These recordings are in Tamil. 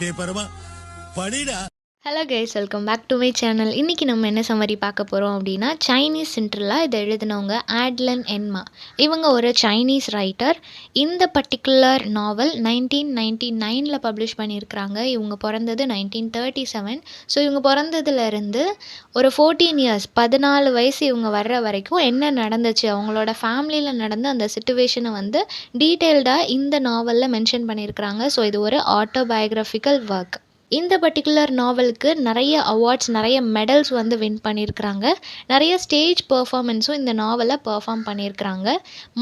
டே பரமா படிடா. Hello guys, welcome back to my channel. இன்றைக்கி நம்ம என்ன சம்மரி பார்க்க போகிறோம் அப்படின்னா, சைனீஸ் சிண்ட்ரெல்லா. இதை எழுதினவங்க ஆட்லன் என்மா. இவங்க ஒரு சைனீஸ் ரைட்டர். இந்த பர்டிகுலர் நாவல் 1999 பப்ளிஷ் பண்ணியிருக்கிறாங்க. இவங்க பிறந்தது 1937. ஸோ இவங்க பிறந்ததுலேருந்து ஒரு 14 இயர்ஸ் 14 வயசு இவங்க வர்ற வரைக்கும் என்ன நடந்துச்சு, அவங்களோட ஃபேமிலியில் நடந்த அந்த சிச்சுவேஷனை வந்து டீட்டெயில்டாக இந்த நாவலில் மென்ஷன் பண்ணியிருக்கிறாங்க. ஸோ இது ஒரு ஆட்டோபயோகிராஃபிக்கல் ஒர்க். இந்த பர்டிகுலர் நாவலுக்கு நிறைய அவார்ட்ஸ், நிறைய மெடல்ஸ் வந்து வின் பண்ணியிருக்கிறாங்க. நிறைய ஸ்டேஜ் பெர்ஃபார்மன்ஸும் இந்த நாவலை பெர்ஃபார்ம் பண்ணியிருக்கிறாங்க.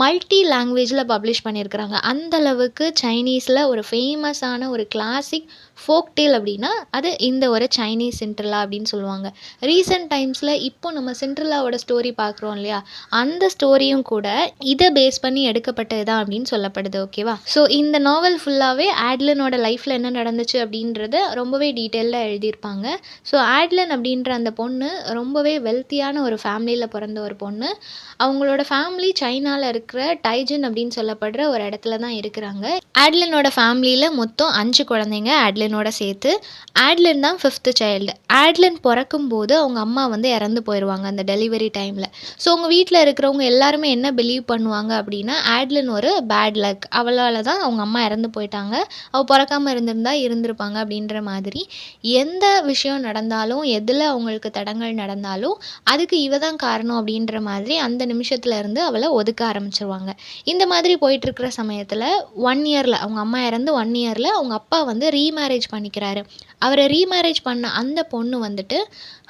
மல்டி லாங்குவேஜில் பப்ளிஷ் பண்ணியிருக்கிறாங்க. அந்த அளவுக்கு சைனீஸில் ஒரு ஃபேமஸான ஒரு கிளாசிக் ஃபோக் டேல் அப்படின்னா அது இந்த ஒரு சைனீஸ் சிண்ட்ரெல்லா அப்படின்னு சொல்லுவாங்க. ரீசெண்ட் டைம்ஸில் இப்போ நம்ம சிண்ட்ரெல்லாவோட ஸ்டோரி பார்க்குறோம் இல்லையா, அந்த ஸ்டோரியும் கூட இதை பேஸ் பண்ணி எடுக்கப்பட்டது தான் அப்படின்னு சொல்லப்படுது. ஓகேவா? ஸோ இந்த நாவல் ஃபுல்லாகவே ஆட்லனோட லைஃப்பில் என்ன நடந்துச்சு அப்படின்றத ரொம்பவே டீட்டெயில்டாக எழுதியிருப்பாங்க. ஸோ ஆட்லன் அப்படின்ற அந்த பொண்ணு ரொம்பவே வெல்த்தியான ஒரு ஃபேமிலியில் பிறந்த ஒரு பொண்ணு. அவங்களோட ஃபேமிலி சைனாவில் இருக்கிற டைஜன் அப்படின்னு சொல்லப்படுற ஒரு இடத்துல தான் இருக்கிறாங்க. ஆட்லனோட ஃபேமிலியில் மொத்தம் 5 குழந்தைங்க ஆட்லனோட சேர்த்து. ஆட்லன் தான் 5th சைல்டு. ஆட்லன் பிறக்கும்போது அவங்க அம்மா வந்து இறந்து போயிடுவாங்க அந்த டெலிவரி டைமில். ஸோ அவங்க வீட்டில் இருக்கிறவங்க எல்லாருமே என்ன பிலீவ் பண்ணுவாங்க அப்படின்னா, ஆட்லன் ஒரு பேட் லக், அவளால் தான் அவங்க அம்மா இறந்து போயிட்டாங்க, அவள் பிறக்காமல் இருந்திருப்பாங்க அப்படின்ற மாதிரி. எந்த விஷயம் நடந்தாலும், எதில் அவங்களுக்கு தடங்கள் நடந்தாலும் அதுக்கு இவ தான் காரணம் அப்படின்ற மாதிரி அந்த நிமிஷத்துல இருந்து அவளை ஒதுக்க ஆரம்பிச்சிருவாங்க. இந்த மாதிரி போயிட்டுருக்கிற சமயத்தில் 1 இயரில், அவங்க அம்மா இறந்து 1 இயரில் அவங்க அப்பா வந்து ரீமேரேஜ் பண்ணிக்கிறாரு. அவரை ரீமேரேஜ் பண்ண அந்த பொண்ணு வந்துட்டு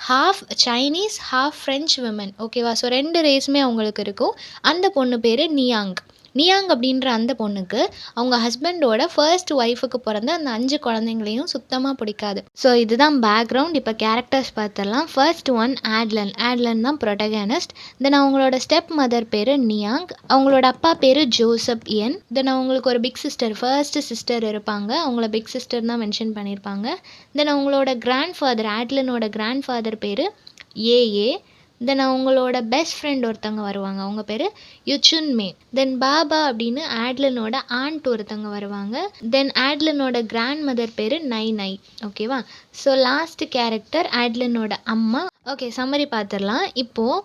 half Chinese half French women. ஓகேவா? ஸோ 2 ரேஸுமே அவங்களுக்கு இருக்கும். அந்த பொண்ணு பேர் நியாங். நியாங் அப்படின்ற அந்த பொண்ணுக்கு அவங்க ஹஸ்பண்டோட ஃபர்ஸ்ட் ஒய்ஃபுக்கு பிறந்த அந்த 5 குழந்தைங்களையும் சுத்தமாக பிடிக்காது. ஸோ இதுதான் பேக்ரவுண்ட். இப்போ கேரக்டர்ஸ் பார்த்துடலாம். First one ஆட்லன். ஆட்லன் தான் ப்ரொட்டகனிஸ்ட். தென் அவங்களோட ஸ்டெப் மதர் பேர் நியாங். அவங்களோட அப்பா பேர் ஜோசப் என். தென் அவங்களுக்கு ஒரு பிக் சிஸ்டர், ஃபர்ஸ்ட் சிஸ்டர் இருப்பாங்க. அவங்கள பிக் சிஸ்டர் தான் மென்ஷன் பண்ணியிருப்பாங்க. தென் அவங்களோட கிராண்ட் ஃபாதர், ஆட்லனோட கிராண்ட் ஃபாதர் பேர் ஏஏ. தென் அவங்களோட பெஸ்ட் ஃப்ரெண்ட் ஒருத்தவங்க வருவாங்க, அவங்க பேர் யுச்சுன் மே. தென் பாபா அப்படின்னு ஆட்லனோட ஆண்ட் ஒருத்தவங்க வருவாங்க. தென் ஆட்லனோட கிராண்ட் மதர் பேர் நை நை. ஓகேவா? ஸோ லாஸ்ட் கேரக்டர் ஆட்லனோட அம்மா. ஓகே, சம்மரி பார்த்துடலாம். இப்போது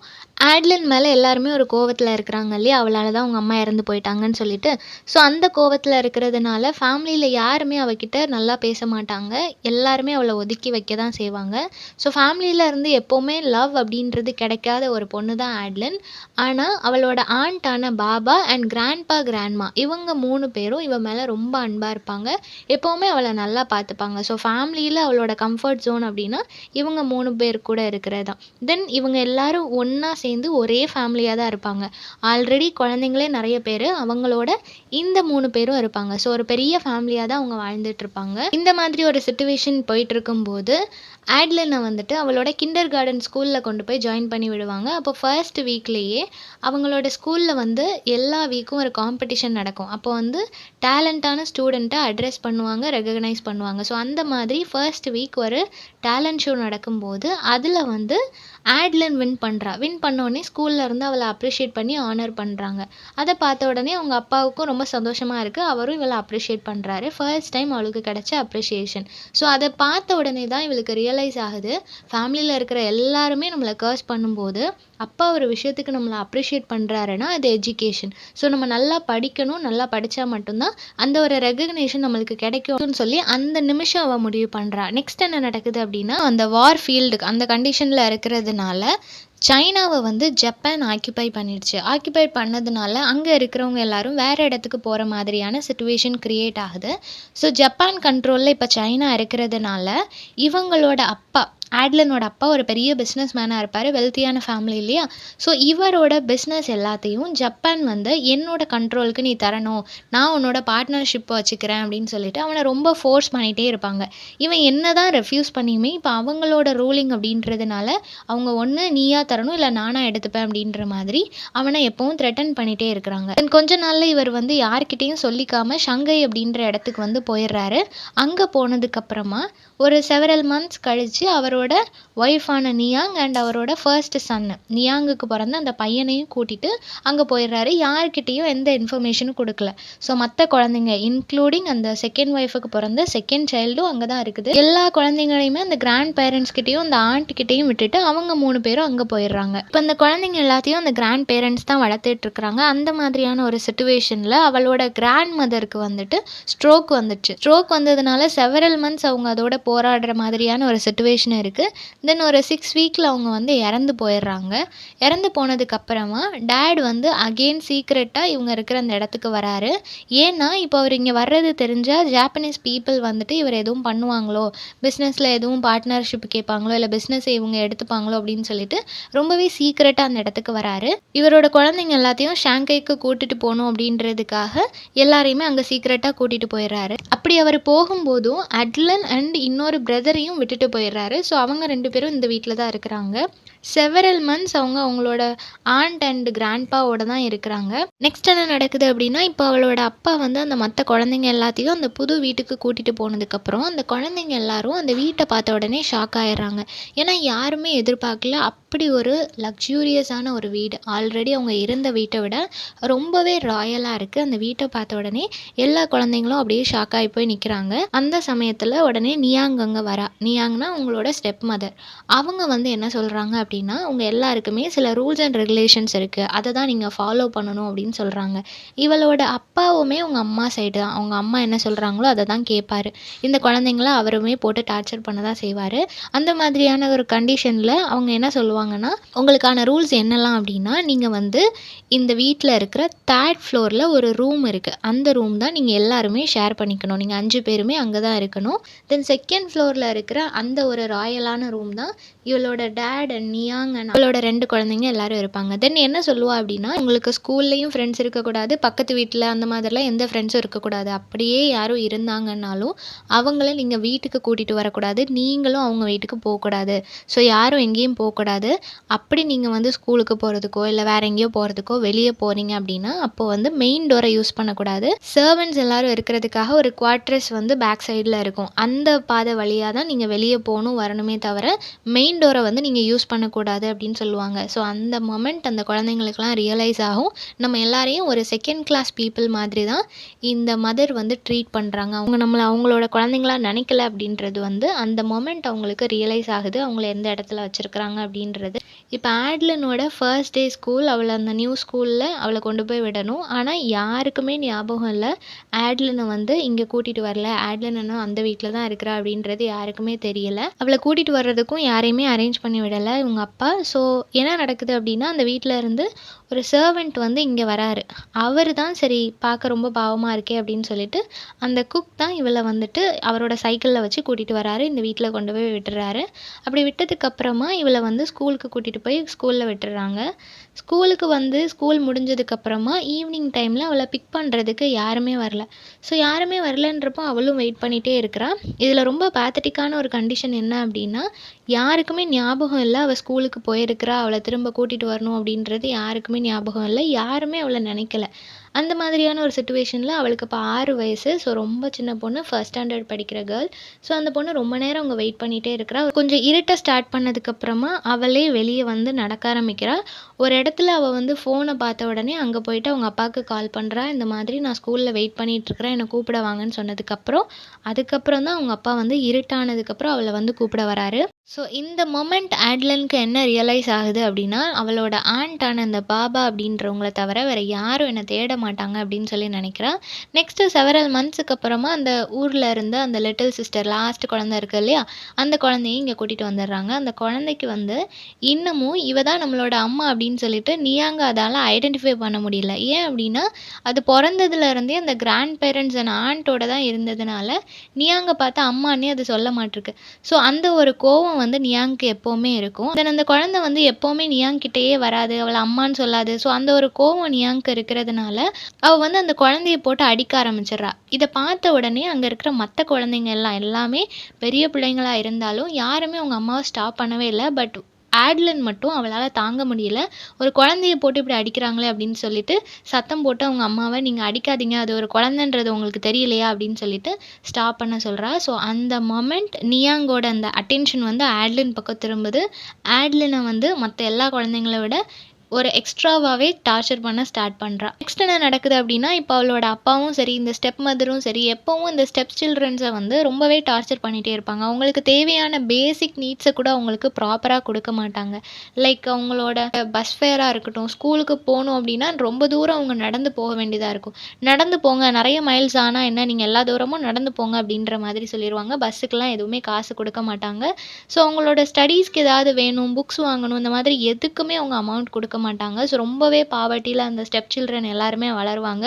ஆட்லன் மேலே எல்லாருமே ஒரு கோவத்தில் இருக்கிறாங்க இல்லையா, அவளால் தான் அவங்க அம்மா இறந்து போயிட்டாங்கன்னு சொல்லிட்டு. ஸோ அந்த கோவத்தில் இருக்கிறதுனால ஃபேமிலியில் யாருமே அவகிட்ட நல்லா பேச மாட்டாங்க. எல்லாருமே அவளை ஒதுக்கி வைக்க தான் செய்வாங்க. ஸோ ஃபேமிலியில் இருந்து எப்போவுமே லவ் அப்படின்றது கிடைக்காத ஒரு பொண்ணு தான் ஆட்லன். ஆனால் அவளோட ஆண்டான பாபா அண்ட் கிராண்ட்பா கிராண்ட்மா இவங்க 3 பேரும் இவ மேலே ரொம்ப அன்பாக இருப்பாங்க. எப்போவுமே அவளை நல்லா பார்த்துப்பாங்க. ஸோ ஃபேமிலியில் அவளோட கம்ஃபர்ட் ஜோன் அப்படின்னா இவங்க 3 பேர் கூட இருக்கிறது தான். தென் இவங்க எல்லாரும் ஒன்றா சேர்ந்து ஒரே ஃபேமிலியாக தான் இருப்பாங்க. ஆல்ரெடி குழந்தைங்களே நிறைய பேர், அவங்களோட இந்த 3 பேரும் இருப்பாங்க. ஸோ ஒரு பெரிய ஃபேமிலியாக தான் அவங்க வாழ்ந்துட்டு இருப்பாங்க. இந்த மாதிரி ஒரு சிச்சுவேஷன் போயிட்டு இருக்கும்போது ஆட்லனை வந்துட்டு அவளோட கிண்டர் கார்டன் ஸ்கூலில் கொண்டு போய் ஜாயின் பண்ணி விடுவாங்க. அப்போ ஃபர்ஸ்ட் வீக்லேயே அவங்களோட ஸ்கூலில் வந்து எல்லா வீக்கும் ஒரு காம்படிஷன் நடக்கும். அப்போ வந்து டேலண்ட்டான ஸ்டூடெண்ட்டை அட்ரஸ் பண்ணுவாங்க, ரெகக்னைஸ் பண்ணுவாங்க. ஸோ அந்த மாதிரி ஃபர்ஸ்ட் வீக் ஒரு டேலண்ட் ஷோ நடக்கும்போது அதில் வந்து ஆட்லன் வின் பண்ணுறா. வின் பண்ணோடனே ஸ்கூலில் இருந்து அவளை அப்ரிஷியேட் பண்ணி ஆனர் பண்ணுறாங்க. அதை பார்த்த உடனே அவங்க அப்பாவுக்கும் ரொம்ப சந்தோஷமாக இருக்குது. அவரும் இவளை அப்ரிஷியேட் பண்ணுறாரு. ஃபர்ஸ்ட் டைம் அவளுக்கு கிடைச்ச அப்ரிஷியேஷன். ஸோ அதை பார்த்த உடனே தான் இவளுக்கு ரியலைஸ் ஆகுது, ஃபேமிலியில் இருக்கிற எல்லாருமே நம்மளை கர்ஸ் பண்ணும்போது அப்பா ஒரு விஷயத்துக்கு நம்மளை அப்ரிஷியேட் பண்ணுறாருன்னா அது எஜுகேஷன். ஸோ நம்ம நல்லா படிக்கணும், நல்லா படித்தா மட்டும்தான் அந்த ஒரு ரெகக்னேஷன் நம்மளுக்கு கிடைக்கும்னு சொல்லி அந்த நிமிஷம் அவள் முடிவு பண்ணுறா. நெக்ஸ்ட் என்ன நடக்குது அப்படின்னா, அந்த வார் ஃபீல்டுக்கு அந்த கண்டிஷனில் இருக்கிறதுனால சைனாவை வந்து ஜப்பான் ஆக்கியூபை பண்ணிடுச்சு. ஆக்கியூபை பண்ணதுனால அங்கே இருக்கிறவங்க எல்லாரும் வேறு இடத்துக்கு போகிற மாதிரியான சிச்சுவேஷன் க்ரியேட் ஆகுது. ஸோ ஜப்பான் கண்ட்ரோலில் இப்போ சைனா இருக்கிறதுனால இவங்களோட அப்பா, ஆட்லனோட அப்பா ஒரு பெரிய பிஸ்னஸ் மேனாக இருப்பார், வெல்த்தியான ஃபேமிலி இல்லையா. ஸோ இவரோட பிஸ்னஸ் எல்லாத்தையும் ஜப்பான் வந்து என்னோட கண்ட்ரோலுக்கு நீ தரணும், நான் உன்னோட பார்ட்னர்ஷிப்பை வச்சுக்கிறேன் அப்படின்னு சொல்லிட்டு அவனை ரொம்ப ஃபோர்ஸ் பண்ணிகிட்டே இருப்பாங்க. இவன் என்ன தான் ரெஃப்யூஸ் பண்ணியுமே இப்போ அவங்களோட ரூலிங் அப்படின்றதுனால அவங்க ஒன்று நீயா தரணும், இல்லை நானாக எடுத்துப்பேன் அப்படின்ற மாதிரி அவனை எப்பவும் த்ரெட்டன் பண்ணிகிட்டே இருக்கிறாங்க. தென் கொஞ்ச நாளில் இவர் வந்து யார்கிட்டையும் சொல்லிக்காமல் ஷங்கை அப்படின்ற இடத்துக்கு வந்து போயிடுறாரு. அங்கே போனதுக்கப்புறமா ஒரு செவரல் மந்த்ஸ் கழித்து அவரோட அவரோட ஒய்ஃபான நியாங் அண்ட் அவரோட ஃபர்ஸ்ட் சன் நியாங்குக்கு பிறந்த அந்த பையனையும் கூட்டிட்டு அங்கே போயிடுறாரு. யார்கிட்டேயும் எந்த இன்ஃபர்மேஷனும் கொடுக்கல. ஸோ மற்ற குழந்தைங்க இன்க்ளூடிங் அந்த செகண்ட் ஒய்ஃபுக்கு பிறந்த செகண்ட் சைல்டும் அங்கே தான் இருக்குது. எல்லா குழந்தைங்களையுமே அந்த கிராண்ட் பேரண்ட்ஸ் கிட்டேயும் அந்த ஆண்ட் கிட்டேயும் விட்டுட்டு அவங்க 3 பேரும் அங்கே போயிடுறாங்க. இப்போ அந்த குழந்தைங்க எல்லாத்தையும் அந்த கிராண்ட் பேரண்ட்ஸ் தான் வளர்த்துட்டு இருக்கிறாங்க. அந்த மாதிரியான ஒரு சுச்சுவேஷனில் அவளோட கிராண்ட் மதருக்கு வந்துட்டு ஸ்ட்ரோக் வந்துச்சு. ஸ்ட்ரோக் வந்ததுனால செவரல் மந்த்ஸ் அவங்க அதோட போராடுற மாதிரியான ஒரு சுச்சுவேஷன் இருக்குது. தென் ஒரு 6 வீக்கில் அவங்க வந்து இறந்து போயிடுறாங்க. இறந்து போனதுக்கு அப்புறமா டேட் வந்து அகெயின் சீக்ரெட்டாக இவங்க இருக்கிற அந்த இடத்துக்கு வராரு. ஏன்னா இப்போ அவர் இங்கே வர்றது தெரிஞ்சால் ஜாப்பனீஸ் பீப்புள் வந்துட்டு இவர் எதுவும் பண்ணுவாங்களோ, பிஸ்னஸில் எதுவும் பார்ட்னர்ஷிப் கேட்பாங்களோ, இல்லை பிஸ்னஸை இவங்க எடுத்துப்பாங்களோ அப்படின்னு சொல்லிட்டு ரொம்பவே சீக்ரெட்டாக அந்த இடத்துக்கு வராரு. இவரோட குழந்தைங்க எல்லாத்தையும் ஷாங்கைக்கு கூட்டிட்டு போகணும் அப்படின்றதுக்காக எல்லாரையுமே அங்கே சீக்ரெட்டாக கூட்டிட்டு போயிடுறாரு. அப்படி அவர் போகும்போதும் அட்லன் அண்ட் இன்னொரு பிரதரையும் விட்டுட்டு போயிடுறாரு. ஸோ அவங்க 2 பேரும் இந்த வீட்டில் தான் இருக்கிறாங்க. செவரல் மந்த்ஸ் அவங்க அவங்களோட ஆண்ட் அண்ட் கிராண்ட்பாவோட தான் இருக்கிறாங்க. நெக்ஸ்ட் என்ன நடக்குது அப்படின்னா, இப்போ அவளோட அப்பா வந்து அந்த மற்ற குழந்தைங்க எல்லாத்தையும் அந்த புது வீட்டுக்கு கூட்டிகிட்டு போனதுக்கப்புறம் அந்த குழந்தைங்க எல்லாரும் அந்த வீட்டை பார்த்த உடனே ஷாக் ஆயிடுறாங்க. ஏன்னா யாருமே எதிர்பார்க்கல அப்படி ஒரு லக்ஸூரியஸான ஒரு வீடு. ஆல்ரெடி அவங்க இருந்த வீட்டை விட ரொம்பவே ராயலாக இருக்குது. அந்த வீட்டை பார்த்த உடனே எல்லா குழந்தைங்களும் அப்படியே ஷாக் ஆகி போய் நிற்கிறாங்க. அந்த சமயத்தில் உடனே நியாங் அங்கே வரா. நியாங்னா அவங்களோட ஸ்டெப் மதர். அவங்க வந்து என்ன சொல்கிறாங்க அப்படின்னா, அவங்க எல்லாருக்குமே சில ரூல்ஸ் அண்ட் ரெகுலேஷன்ஸ் இருக்குது, அதை தான் நீங்கள் ஃபாலோ பண்ணணும் அப்படின்னு சொல்கிறாங்க. இவளோட அப்பாவுமே அவங்க அம்மா சைடு தான். அவங்க அம்மா என்ன சொல்கிறாங்களோ அதை தான் கேட்பாரு. இந்த குழந்தைங்கள அவருமே போட்டு டார்ச்சர் பண்ண தான் செய்வார். அந்த மாதிரியான ஒரு கண்டிஷனில் அவங்க என்ன சொல்லுவாங்கன்னா, உங்களுக்கான ரூல்ஸ் என்னெல்லாம் அப்படின்னா, நீங்கள் வந்து இந்த வீட்டில் இருக்கிற 3rd ஃப்ளோரில் ஒரு ரூம் இருக்குது. அந்த ரூம் தான் நீங்கள் எல்லாருமே ஷேர் பண்ணிக்கணும். நீங்கள் 5 பேருமே அங்கே தான் இருக்கணும். தென் 2nd ஃப்ளோரில் இருக்கிற அந்த ஒரு ராயலான ரூம் தான் இவளோட டேட் அண்ட் நியாங் அண்ட் அவளோட 2 குழந்தைங்க எல்லாரும் இருப்பாங்க. தென் என்ன சொல்லுவா அப்படின்னா, உங்களுக்கு ஸ்கூல்லையும் ஃப்ரெண்ட்ஸ் இருக்கக்கூடாது, பக்கத்து வீட்டில் அந்த மாதிரிலாம் எந்த ஃப்ரெண்ட்ஸும் இருக்கக்கூடாது. அப்படியே யாரும் இருந்தாங்கன்னாலும் அவங்கள நீங்கள் வீட்டுக்கு கூட்டிகிட்டு வரக்கூடாது, நீங்களும் அவங்க வீட்டுக்கு போகக்கூடாது. ஸோ யாரும் எங்கேயும் போகக்கூடாது. அப்படி நீங்கள் வந்து ஸ்கூலுக்கு போகிறதுக்கோ இல்லை வேறு எங்கேயோ போகிறதுக்கோ வெளியே போகிறீங்க அப்படின்னா அப்போது வந்து மெயின் டோரை யூஸ் பண்ணக்கூடாது. சர்வன்ட்ஸ் எல்லாரும் இருக்கிறதுக்காக ஒரு குவார்ட்டர்ஸ் வந்து பேக் சைடில் இருக்கும். அந்த பாதை வழியாக தான் நீங்கள் வெளியே போகணும் வரணுமே தவிர மெயின் டோரை வந்து நீங்கள் யூஸ் பண்ணக்கூடாது அப்படின்னு சொல்லுவாங்க. ஸோ அந்த மொமெண்ட் அந்த குழந்தைங்களுக்குலாம் ரியலைஸ் ஆகும். நம்ம எல்லாரையும் ஒரு செகண்ட் கிளாஸ் பீப்புள் மாதிரி தான் இந்த மதர் வந்து ட்ரீட் பண்ணுறாங்க. அவங்க நம்மளை அவங்களோட குழந்தைங்களா நினைக்கல அப்படின்றது வந்து அந்த மொமெண்ட் அவங்களுக்கு ரியலைஸ் ஆகுது, அவங்கள எந்த இடத்துல வச்சுருக்குறாங்க அப்படின்றது. இப்போ ஆட்லனோட ஃபர்ஸ்ட் டே ஸ்கூல், அவளை அந்த நியூ ஸ்கூலில் அவளை கொண்டு போய் விடணும். ஆனால் யாருக்குமே ஞாபகம் இல்லை ஆட்லனை வந்து இங்கே கூட்டிகிட்டு வரல, ஆட்லன் இன்னும் அந்த வீட்டில் தான் இருக்கிறா அப்படின்றது யாருக்குமே தெரியல. அவளை கூட்டிகிட்டு வர்றதுக்கும் யாரையுமே அரேஞ்ச் பண்ணி விடலை இவங்க அப்பா. ஸோ என்ன நடக்குது அப்படின்னா, அந்த வீட்டில் இருந்து ஒரு சர்வெண்ட் வந்து இங்கே வராரு. அவர் தான் சரி பார்க்க ரொம்ப பாவமாக இருக்கே அப்படின்னு சொல்லிட்டு அந்த குக் தான் இவளை வந்துட்டு அவரோட சைக்கிளில் வச்சு கூட்டிகிட்டு வராரு. இந்த வீட்டில் கொண்டு போய் விட்டுறாரு. அப்படி விட்டதுக்கப்புறமா இவளை வந்து ஸ்கூலுக்கு கூட்டிகிட்டு போய் ஸ்கூலில் விட்டுறாங்க. ஸ்கூலுக்கு வந்து ஸ்கூல் முடிஞ்சதுக்கப்புறமா ஈவினிங் டைமில் அவளை பிக் பண்ணுறதுக்கு யாருமே வரல. ஸோ யாருமே வரலன்றப்போ அவளும் வெயிட் பண்ணிகிட்டே இருக்கிறா. இதில் ரொம்ப பேத்தட்டிக்கான ஒரு கண்டிஷன் என்ன அப்படின்னா, யாருக்குமே ஞாபகம் இல்லை அவள் ஸ்கூலுக்கு போயிருக்கிறா, அவளை திரும்ப கூட்டிகிட்டு வரணும் அப்படின்றது யாருக்குமே ஞாபகம் இல்லை. யாருமே அவளை நினைக்கல. அந்த மாதிரியான ஒரு சிச்சுவேஷனில் அவளுக்கு இப்போ 6 வயசு. ஸோ ரொம்ப சின்ன பொண்ணு, 1st ஸ்டாண்டர்ட் படிக்கிற கேர்ள். ஸோ அந்த பொண்ணு ரொம்ப நேரம் அவங்க வெயிட் பண்ணிகிட்டே இருக்கிறா. கொஞ்சம் இருட்ட ஸ்டார்ட் பண்ணதுக்கப்புறமா அவளே வெளியே வந்து நடக்க ஆரம்பிக்கிறா. ஒரு இடத்துல அவள் வந்து ஃபோனை பார்த்த உடனே அங்கே போயிட்டு அவங்க அப்பாவுக்கு கால் பண்ணுறா. இந்த மாதிரி நான் ஸ்கூலில் வெயிட் பண்ணிகிட்ருக்கிறேன், என்னை கூப்பிட வாங்கன்னு சொன்னதுக்கப்புறம் அதுக்கப்புறம் தான் அவங்க அப்பா வந்து இருட்டானதுக்கப்புறம் அவளை வந்து கூப்பிட வராரு. ஸோ இந்த மொமெண்ட் ஆட்லனுக்கு என்ன ரியலைஸ் ஆகுது அப்படின்னா, அவளோட ஆண்டான அந்த பாபா அப்படின்றவங்கள தவிர வேறு யாரும் என்னை தேட மாட்டாங்க அப்படின்னு சொல்லி நினைக்கிறா. நெக்ஸ்ட்டு செவரல் மந்த்ஸுக்கு அப்புறமா அந்த ஊரில் இருந்த அந்த லிட்டில் சிஸ்டர் லாஸ்ட் குழந்தை இருக்குது இல்லையா, அந்த குழந்தையும் இங்கே கூட்டிகிட்டு வந்துடுறாங்க. அந்த குழந்தைக்கு வந்து இன்னமும் இவ தான் நம்மளோட அம்மா அப்படின்னு சொல்லிட்டு நியாங்க அதால் ஐடென்டிஃபை பண்ண முடியல. ஏன் அப்படின்னா, அது பிறந்ததுலேருந்தே அந்த கிராண்ட் பேரண்ட்ஸ் அண்ட் ஆண்ட்டோட தான் இருந்ததுனால நியாங்க பார்த்தா அம்மானே அது சொல்ல மாட்டிருக்கு. ஸோ அந்த ஒரு கோவம் வந்து நியாங்க்கு எப்போவுமே இருக்கும். தென் அந்த குழந்தை வந்து எப்போவுமே நியாங் கிட்டேயே வராது, அவளை அம்மான்னு சொல்லாது. ஸோ அந்த ஒரு கோவம் நியாங்க்கு இருக்கிறதுனால அவள் வந்து அந்த குழந்தைய போட்டு அடிக்க ஆரம்பிச்சிடுறா. இதை பார்த்த உடனே அங்கே இருக்கிற மற்ற குழந்தைங்க எல்லாமே பெரிய பிள்ளைங்களா இருந்தாலும் யாருமே அவங்க அம்மாவை ஸ்டாப் பண்ணவே இல்லை. பட் ஆட்லன் மட்டும் அவளால தாங்க முடியல. ஒரு குழந்தைய போட்டு இப்படி அடிக்கிறாங்களே அப்படின்னு சொல்லிட்டு சத்தம் போட்டு அவங்க அம்மாவ, "நீங்க அடிக்காதீங்க. அது ஒரு குழந்தைன்றது உங்களுக்கு தெரியலையா?" அப்படின்னு சொல்லிட்டு ஸ்டாப் பண்ண சொல்றா. ஸோ அந்த மொமெண்ட் நியாங்கோட அந்த அட்டென்ஷன் வந்து ஆட்லின் பக்கம் திரும்புது. ஆட்லின வந்து மத்த எல்லா குழந்தைங்கள விட ஒரு எக்ஸ்ட்ராவாவே டார்ச்சர் பண்ண ஸ்டார்ட் பண்றா. நெக்ஸ்ட் என்ன நடக்குது அப்டின்னா, இப்ப அவளோட அப்பாவும் சரி, இந்த ஸ்டெப் மதரும் சரி, எப்பவும் இந்த ஸ்டெப் சில்ட்ரன்ஸ வந்து ரொம்பவே டார்ச்சர் பண்ணிட்டே இருப்பாங்க. அவங்களுக்கு தேவையான பேசிக் நீட்ஸ கூட அவங்களுக்கு ப்ராப்பரா குடுக்க மாட்டாங்க. லைக் அவங்களோட பஸ் ஃபேரா இருக்கட்டும், ஸ்கூலுக்கு போணும் அப்டின்னா ரொம்ப தூரம் அவங்க நடந்து போக வேண்டியதா இருக்கும். நடந்து போங்க, நெறைய மைல்ஸ் ஆனா என்ன, நீங்க எல்லா தூரமும் நடந்து போங்க அப்டின்ற மாதிரி சொல்லிருவாங்க. பஸ்ஸுக்குலாம் எதுவுமே காசு குடுக்க மாட்டாங்க. ஸோ அவங்களோட ஸ்டடீஸ்க்கு ஏதாவது வேணும், புக்ஸ் வாங்கணும், இந்த மாதிரி எதுக்குமே அவங்க அமௌண்ட் குடுக்க மாட்டாங்க. ஸோ ரொம்பவே பாவர்ட்டில அந்த ஸ்டெப் சில்ட்ரன் எல்லாருமே வளருவாங்க.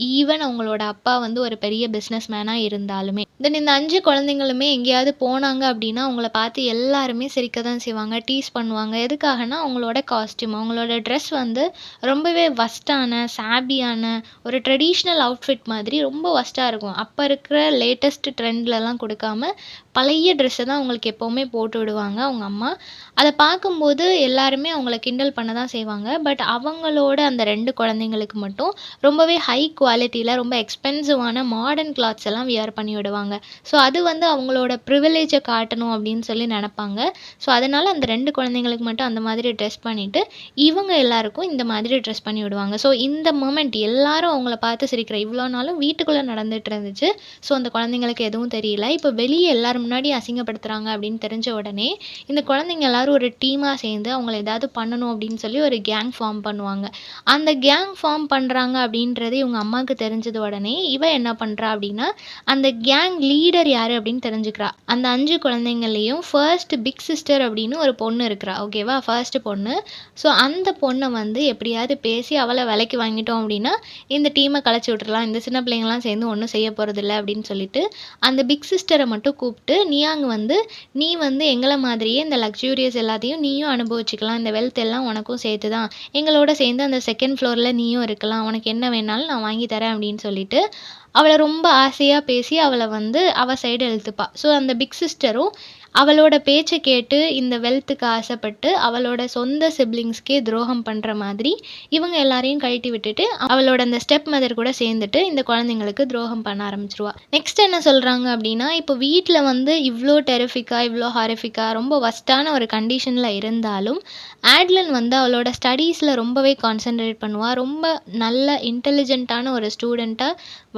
ஈவன் அவங்களோட அப்பா வந்து ஒரு பெரிய பிசினஸ் மேனா இருந்தாலுமே. தென் இந்த 5 குழந்தைங்களுமே எங்கேயாவது போனாங்க அப்டின்னா, அவங்கள பார்த்து எல்லாருமே சிரிக்க தான் செய்வாங்க. டீஸ் பண்ணுவாங்க. எதுக்காகன்னா, அவங்களோட காஸ்டியூம், அவங்களோட ட்ரெஸ் வந்து ரொம்பவே வர்ஸ்ட்டான, சாபியான ஒரு ட்ரெடிஷ்னல் அவுட்ஃபிட் மாதிரி ரொம்ப வர்ஸ்ட்டா இருக்கும். அப்ப இருக்கிற லேட்டஸ்ட் ட்ரெண்ட்லலாம் குடுக்காம, பழைய ட்ரெஸ்ஸ தான் அவங்களுக்கு எப்பவுமே போட்டு விடுவாங்க அவங்க அம்மா. அத பார்க்கும்போது எல்லாருமே அவங்கள கிண்டல் பண்ண தான் செய்வாங்க. பட் அவங்களோட அந்த 2 குழந்தைங்களுக்கு மட்டும் ரொம்பவே ஹை குவாலிட்டில ரொம்ப எக்ஸ்பென்சிவான மாடர்ன் கிளாத்ஸ் எல்லாம் வியர் பண்ணி விடுவாங்க. ஸோ அது வந்து அவங்களோட ப்ரிவிலேஜ காட்டணும் அப்படின்னு சொல்லி நெனப்பாங்க. ஸோ அதனால அந்த 2 குழந்தைங்களுக்கு மட்டும் அந்த மாதிரி ட்ரெஸ் பண்ணிட்டு, இவங்க எல்லாருக்கும் இந்த மாதிரி ட்ரெஸ் பண்ணி விடுவாங்க. ஸோ இந்த மொமெண்ட் எல்லாரும் அவங்கள பார்த்து சிரிக்கிற இவ்ளோ நாளும் வீட்டுக்குள்ள நடந்துட்டு இருந்துச்சு. ஸோ அந்த குழந்தைங்களுக்கு எதுவும் தெரியல. இப்ப வெளிய எல்லார் முன்னாடி அசிங்கப்படுத்துறாங்க அப்படின்னு தெரிஞ்ச உடனே, இந்த குழந்தைங்க எல்லாரும் ஒரு டீமா சேர்ந்து அவங்கள ஏதாவது பண்ணணும் அப்படின்னு சொல்லி ஒரு கேங் ஃபார்ம் பண்ணுவாங்க. அந்த கேங் ஃபார்ம் பண்றாங்க அப்படின்றது இவங்க அம்மாக்கு தெரிஞ்சது உடனே, இவ என்ன பண்றா அப்படின்னா, அந்த கேங் லீடர் யாரு அப்படின்னு தெரிஞ்சுக்கிறா. அந்த 5 குழந்தைங்கள்லயும் ஃபர்ஸ்ட் பிக் சிஸ்டர் அப்படின்னு ஒரு பொண்ணு இருக்கிறா. ஓகேவா? ஃபர்ஸ்ட் பொண்ணு. ஸோ அந்த பொண்ண வந்து எப்படியாவது பேசி அவள விலைக்கு வாங்கிட்டோம் அப்படின்னா, இந்த டீம கலைச்சு விட்டுறலாம். இந்த சின்ன பிள்ளைங்கலாம் சேர்ந்து ஒண்ணும் செய்ய போறதில்ல அப்படின்னு சொல்லிட்டு, அந்த பிக் சிஸ்டர மட்டும் கூப்பிட்டு, நியாங் வந்து நீ வந்து எங்கள மாதிரியே இந்த லக்ஸூரியஸ் எல்லாத்தையும் நீயும் அனுபவிச்சுக்கலாம். இந்த வெல்த் எல்லாம் உனக்கும் சேர்த்து தான். எங்களோட சேர்ந்து அந்த 2ண்ட் ஃப்ளோர்ல நீயும் இருக்கலாம். உனக்கு என்ன வேணாலும் நான் வாங்கி தரேன் அப்படின்னு சொல்லிட்டு, அவள ரொம்ப ஆசையா பேசி அவள வந்து அவ சைடு இழுத்துப்பா. ஸோ அந்த பிக் சிஸ்டரும் அவளோட பேச்ச கேட்டு இந்த வெல்த்துக்கு ஆசைப்பட்டு, அவளோட சொந்த சிப்லிங்ஸ்க்கே துரோகம் பண்ற மாதிரி, இவங்க எல்லாரையும் கழட்டி விட்டுட்டு, அவளோட அந்த ஸ்டெப் மதர் கூட சேர்ந்துட்டு இந்த குழந்தைங்களுக்கு துரோகம் பண்ண ஆரம்பிச்சுருவா. நெக்ஸ்ட் என்ன சொல்றாங்க அப்படின்னா, இப்போ வீட்ல வந்து இவ்ளோ டெரிஃபிக்கா, இவ்ளோ ஹாரிஃபிக்கா ரொம்ப வொர்ஸ்ட்டான ஒரு கண்டிஷன்ல இருந்தாலும், ஆட்லன் வந்து அவளோட ஸ்டடீஸ்ல ரொம்பவே கான்சன்ட்ரேட் பண்ணுவா. ரொம்ப நல்ல இன்டெலிஜென்ட்டான ஒரு ஸ்டூடெண்ட்டா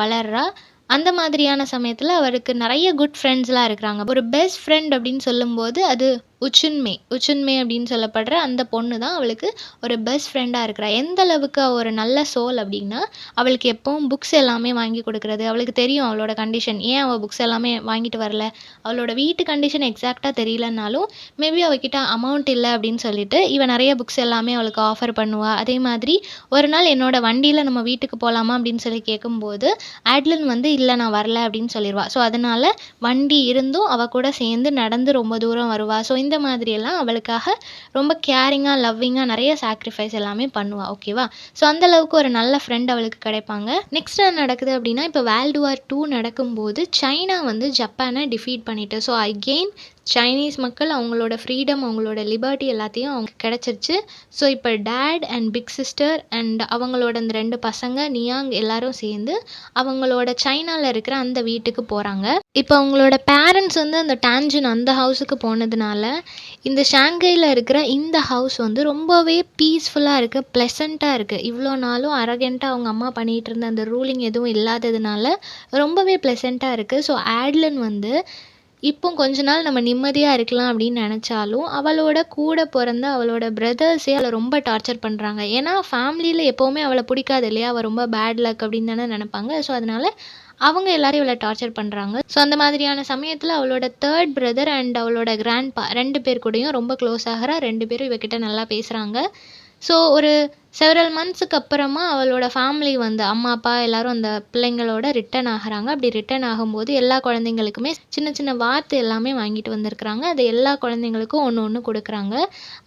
வளர்றா. அந்த மாதிரியான சமயத்துல அவருக்கு நெறைய குட் ஃப்ரெண்ட்ஸ்லாம் இருக்கிறாங்க. ஒரு பெஸ்ட் ஃப்ரெண்ட் அப்படின்னு சொல்லும்போது, அது உச்சுன்மே. உச்சுன்மே அப்படின்னு சொல்லப்படுற அந்த பொண்ணு தான் அவளுக்கு ஒரு பெஸ்ட் ஃப்ரெண்டா இருக்கிறா. எந்த அளவுக்கு அவ ஒரு நல்ல சோல் அப்படின்னா, அவளுக்கு எப்பவும் புக்ஸ் எல்லாமே வாங்கி குடுக்குறது. அவளுக்கு தெரியும் அவளோட கண்டிஷன். ஏன் அவ புக்ஸ் எல்லாமே வாங்கிட்டு வரல? அவளோட வீட்டு கண்டிஷன் எக்ஸாக்ட்டா தெரியலனாலும், மேபி அவகிட்ட அமௌண்ட் இல்ல அப்படின்னு சொல்லிட்டு, இவ நெறைய புக்ஸ் எல்லாமே அவளுக்கு ஆஃபர் பண்ணுவா. அதே மாதிரி ஒரு நாள் என்னோட வண்டியில நம்ம வீட்டுக்கு போலாமா அப்படின்னு சொல்லி கேட்கும்போது, ஆட்லின் வந்து இல்ல நான் வரல அப்படின்னு சொல்லிருவா. ஸோ அதனால வண்டி இருந்தும் அவ கூட சேர்ந்து நடந்து ரொம்ப தூரம் வருவா. ஸோ இந்த மாதிரியெல்லாம் அவளுக்காக ரொம்ப கேரிங்கா, லவ்விங்கா நெறைய சாக்ரிஃபைஸ் எல்லாமே பண்ணுவா. ஓகேவா? ஸோ அந்த அளவுக்கு ஒரு நல்ல ஃப்ரெண்ட் அவளுக்கு கிடைப்பாங்க. நெக்ஸ்ட் என்ன நடக்குது அப்படின்னா, இப்போ வேர்ல்டு வார் 2 நடக்கும்போது சைனா வந்து ஜப்பான டிஃபீட் பண்ணிட்டு. ஸோ அகெயின் சைனீஸ் மக்கள் அவங்களோட ஃப்ரீடம், அவங்களோட லிபர்ட்டி எல்லாத்தையும் அவங்களுக்கு கிடைச்சிருச்சு. ஸோ இப்போ dad and big sister and அவங்களோட அந்த 2 பசங்க நியாங் எல்லாரும் சேர்ந்து அவங்களோட சைனால இருக்கிற அந்த வீட்டுக்கு போறாங்க. இப்போ அவங்களோட பேரண்ட்ஸ் வந்து அந்த டான்ஜின் அந்த ஹவுஸுக்கு போனதுனால, இந்த ஷாங்கைல இருக்கிற இந்த ஹவுஸ் வந்து ரொம்பவே பீஸ்ஃபுல்லா இருக்கு, ப்ளசன்ட்டா இருக்கு. இவ்ளோ நாளும் அரகன்ட்டா அவங்க அம்மா பண்ணிட்டு இருந்த அந்த ரூலிங் எதுவும் இல்லாததுனால ரொம்பவே ப்ளசன்ட்டா இருக்கு. ஸோ ஆட்லன் வந்து இப்போ கொஞ்ச நாள் நம்ம நிம்மதியா இருக்கலாம் அப்படின்னு நெனச்சாலும், அவளோட கூட பொறந்த அவளோட பிரதர்ஸே அவள ரொம்ப டார்ச்சர் பண்றாங்க. ஏன்னா ஃபேமிலில எப்பவுமே அவள புடிக்காது இல்லையா? அவ ரொம்ப பேட் லக் அப்படின்னு தானே நெனப்பாங்க. ஸோ அதனால அவங்க எல்லாரும் இவள டார்ச்சர் பண்றாங்க. ஸோ அந்த மாதிரியான சமயத்துல அவளோட 3rd பிரதர் அண்ட் அவளோட கிராண்ட்பா 2 பேர் கூடயும் ரொம்ப க்ளோஸ் ஆகுறா. 2 பேரும் இவகிட்ட நல்லா பேசுறாங்க. ஸோ ஒரு செவரல் மந்த்ஸுக்கு அப்புறமா அவளோட ஃபேமிலி வந்து அம்மா, அப்பா எல்லாரும் அந்த பிள்ளைங்களோட ரிட்டர்ன் ஆகுறாங்க. அப்படி ரிட்டர்ன் ஆகும்போது எல்லா குழந்தைங்களுக்குமே சின்ன சின்ன வாத்து எல்லாமே வாங்கிட்டு வந்திருக்கிறாங்க. அது எல்லா குழந்தைங்களுக்கும் ஒண்ணு ஒண்ணு குடுக்குறாங்க.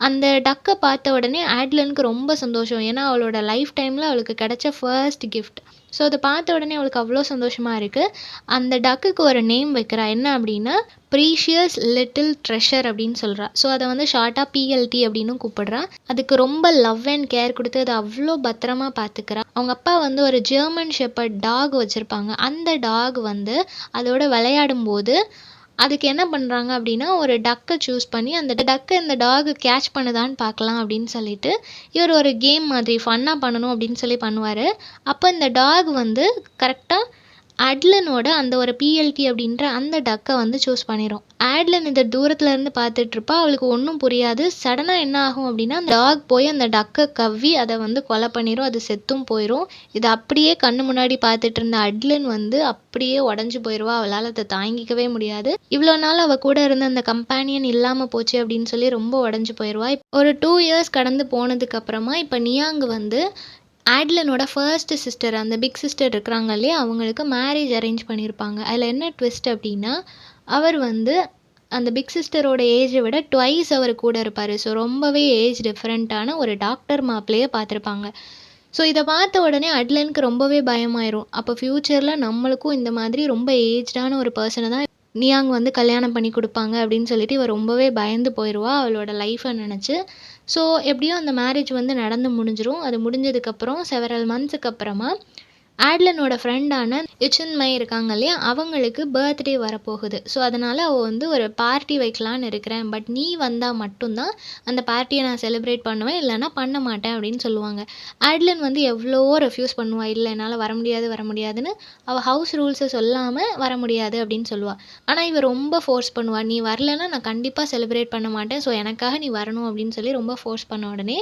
அந்த டக்க பார்த்த உடனே ஆட்லனுக்கு ரொம்ப சந்தோஷம். ஏன்னா அவளோட லைஃப் டைம்ல அவளுக்கு கிடைச்ச ஃபர்ஸ்ட் கிஃப்ட். ஸோ அதை பார்த்த உடனே அவளுக்கு அவ்வளோ சந்தோஷமாக இருக்குது. அந்த டக்குக்கு ஒரு நேம் வைக்கிறா. என்ன அப்படின்னா ப்ரீஷியஸ் லிட்டில் ட்ரெஷர் அப்படின்னு சொல்கிறா. ஸோ அதை வந்து ஷார்ட்டாக பிஎல்டி அப்படின்னு கூப்பிடுறா. அதுக்கு ரொம்ப லவ் அண்ட் கேர் கொடுத்து அதை அவ்வளோ பத்திரமா பார்த்துக்கிறா. அவங்க அப்பா வந்து ஒரு ஜெர்மன் ஷெப்பர்ட் டாக் வச்சுருப்பாங்க. அந்த டாக் வந்து அதோட விளையாடும் போது அதுக்கு என்ன பண்ணுறாங்க அப்படின்னா ஒரு டக்கை சூஸ் பண்ணி அந்த டக்கை இந்த டாக் கேட்ச் பண்ணுதான்னு பார்க்கலாம் அப்படின்னு சொல்லிட்டு இவர் ஒரு கேம் மாதிரி ஃபன்னாக பண்ணணும் அப்படின்னு சொல்லி பண்ணுவார். அப்போ இந்த டாக் வந்து கரெக்டாக அட்லனோட அந்த ஒரு பிஎல்டி அப்படின்ற அந்த டக்கை வந்து சூஸ் பண்ணிடும். ஆட்லன் இதை தூரத்துல இருந்து பார்த்துட்டு இருப்பா. அவளுக்கு ஒன்றும் புரியாது. சடனாக என்ன ஆகும் அப்படின்னா அந்த டாக் போய் அந்த டக்கை கவ்வி அதை வந்து கொலை பண்ணிடும். அது செத்தும் போயிடும். இதை அப்படியே கண்ணு முன்னாடி பார்த்துட்டு இருந்த அட்லன் வந்து அப்படியே உடஞ்சி போயிடுவா. அவளால் அதை தாங்கிக்கவே முடியாது. இவ்வளோ நாள் அவள் கூட இருந்த அந்த கம்பேனியன் இல்லாமல் போச்சு அப்படின்னு சொல்லி ரொம்ப உடஞ்சி போயிடுவா. ஒரு 2 இயர்ஸ் கடந்து போனதுக்கு அப்புறமா இப்போ நியாங் வந்து ஆட்லனோட ஃபர்ஸ்ட் சிஸ்டர், அந்த பிக் சிஸ்டர் இருக்கிறாங்க இல்லையா, அவங்களுக்கு மேரேஜ் அரேஞ்ச் பண்ணியிருப்பாங்க. அதில் என்ன ட்விஸ்ட் அப்படின்னா அவர் வந்து அந்த பிக் சிஸ்டரோட ஏஜை விட ட்வைஸ் அவர் கூட இருப்பார். ஸோ ரொம்பவே ஏஜ் டிஃப்ரெண்ட்டான ஒரு டாக்டர் மாப்பிள்ளையே பார்த்துருப்பாங்க. ஸோ இதை பார்த்த உடனே அட்லனுக்கு ரொம்பவே பயமாயிரும். அப்போ ஃப்யூச்சரில் நம்மளுக்கும் இந்த மாதிரி ரொம்ப ஏஜ்டான ஒரு பர்சனை தான் நியாங் வந்து கல்யாணம் பண்ணி கொடுப்பாங்க அப்படின்னு சொல்லிட்டு இவ ரொம்பவே பயந்து போயிடுவா அவளோட லைஃப்பை நினச்சி. ஸோ எப்படியோ அந்த மேரேஜ் வந்து நடந்து முடிஞ்சிரும். அது முடிஞ்சதுக்கப்புறம் செவரல் மந்த்ஸுக்கு அப்புறமா ஆட்லனோட ஃப்ரெண்டான யுச்சின்மை இருக்காங்க இல்லையா, அவங்களுக்கு பர்த்டே வரப்போகுது. ஸோ அதனால் அவள் வந்து ஒரு பார்ட்டி வைக்கலான்னு இருக்கிறேன், பட் நீ வந்தால் மட்டும்தான் அந்த பார்ட்டியை நான் செலிப்ரேட் பண்ணுவேன், இல்லைனா பண்ண மாட்டேன் அப்படின்னு சொல்லுவாங்க. ஆட்லன் வந்து எவ்வளவோ ரெஃப்யூஸ் பண்ணுவாள். இல்லை என்னால் வர முடியாதுன்னு அவள் ஹவுஸ் ரூல்ஸை சொல்லாமல் வர முடியாது அப்படின்னு சொல்லுவாள். ஆனால் இவள் ரொம்ப ஃபோர்ஸ் பண்ணுவாள். நீ வரலன்னா நான் கண்டிப்பாக செலிப்ரேட் பண்ண மாட்டேன், ஸோ எனக்காக நீ வரணும் அப்படின்னு சொல்லி ரொம்ப ஃபோர்ஸ் பண்ண உடனே